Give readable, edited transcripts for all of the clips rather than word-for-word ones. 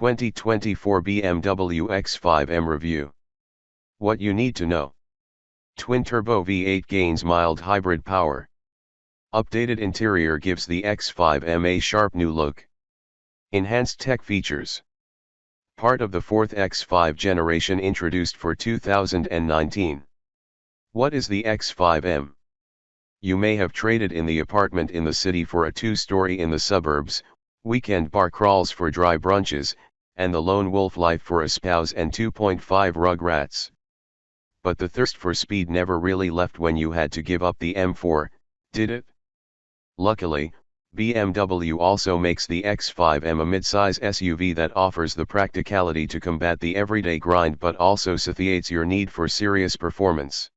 2024 BMW X5m Review. What you need to know. Twin-turbo V8 gains mild hybrid power. Updated interior gives the X5m a sharp new look. Enhanced tech features. Part of the fourth X5 generation introduced for 2019. What is the X5m? You may have traded in the apartment in the city for a two-story in the suburbs, weekend bar crawls for dry brunches, and the lone wolf life for a spouse and 2.5 rugrats. But the thirst for speed never really left when you had to give up the M4, did it? Luckily, BMW also makes the X5m a midsize SUV that offers the practicality to combat the everyday grind but also satiates your need for serious performance.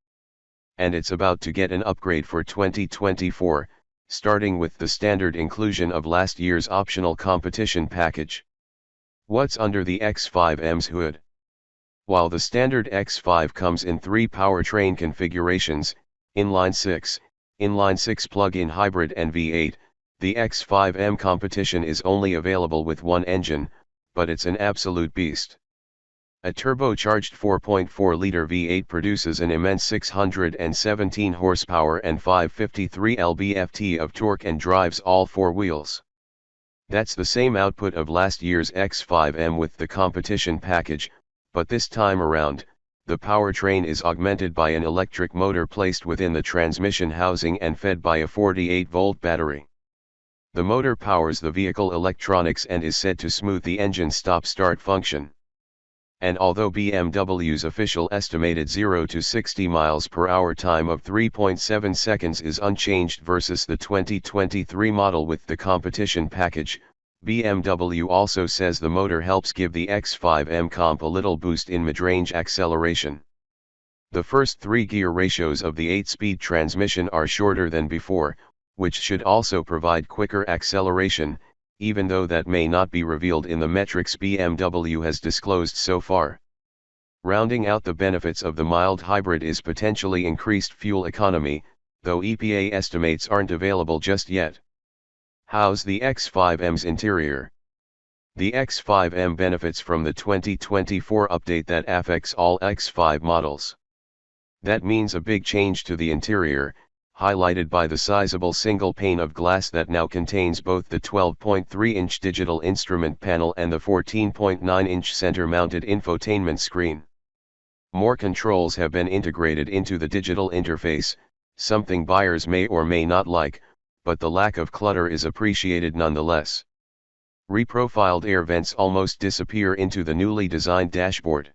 And it's about to get an upgrade for 2024, starting with the standard inclusion of last year's optional competition package. What's under the X5m's hood? While the standard X5 comes in three powertrain configurations, inline 6 plug-in hybrid and V8, the X5m competition is only available with one engine, but it's an absolute beast. A turbocharged 4.4-liter V8 produces an immense 617 horsepower and 553 lb-ft of torque and drives all four wheels. That's the same output of last year's X5m with the competition package, but this time around, the powertrain is augmented by an electric motor placed within the transmission housing and fed by a 48-volt battery. The motor powers the vehicle electronics and is said to smooth the engine stop-start function. And although BMW's official estimated 0 to 60 miles per hour time of 3.7 seconds is unchanged versus the 2023 model with the competition package, BMW also says the motor helps give the X5m comp a little boost in mid-range acceleration. The first three gear ratios of the 8-speed transmission are shorter than before, which should also provide quicker acceleration, even though that may not be revealed in the metrics BMW has disclosed so far. Rounding out the benefits of the mild hybrid is potentially increased fuel economy, though EPA estimates aren't available just yet. How's the X5m's interior? The X5m benefits from the 2024 update that affects all X5 models. That means a big change to the interior, highlighted by the sizable single pane of glass that now contains both the 12.3-inch digital instrument panel and the 14.9-inch center-mounted infotainment screen. More controls have been integrated into the digital interface, something buyers may or may not like, but the lack of clutter is appreciated nonetheless. Reprofiled air vents almost disappear into the newly designed dashboard.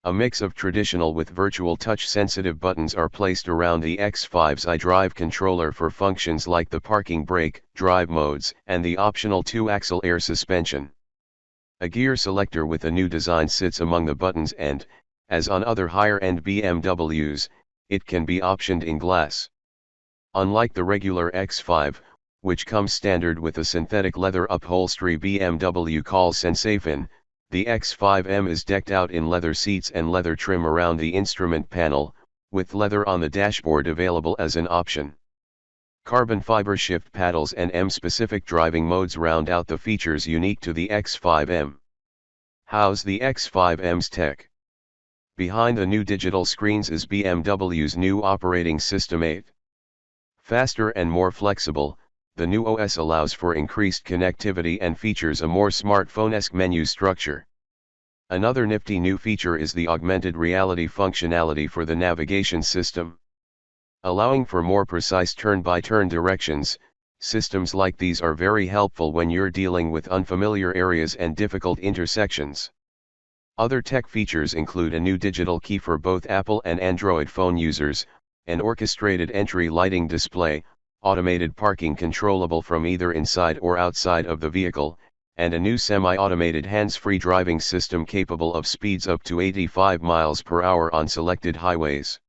A mix of traditional with virtual touch-sensitive buttons are placed around the X5's iDrive controller for functions like the parking brake, drive modes, and the optional 2-axle air suspension. A gear selector with a new design sits among the buttons and, as on other higher-end BMWs, it can be optioned in glass. Unlike the regular X5, which comes standard with a synthetic leather upholstery BMW calls Sensafin, the X5m is decked out in leather seats and leather trim around the instrument panel, with leather on the dashboard available as an option. Carbon fiber shift paddles and M-specific driving modes round out the features unique to the X5m. How's the X5m's tech? Behind the new digital screens is BMW's new operating system 8. Faster and more flexible, the new OS allows for increased connectivity and features a more smartphone-esque menu structure. Another nifty new feature is the augmented reality functionality for the navigation system. Allowing for more precise turn-by-turn directions, systems like these are very helpful when you're dealing with unfamiliar areas and difficult intersections. Other tech features include a new digital key for both Apple and Android phone users, an orchestrated entry lighting display, automated parking controllable from either inside or outside of the vehicle, and a new semi-automated hands-free driving system capable of speeds up to 85 miles per hour on selected highways.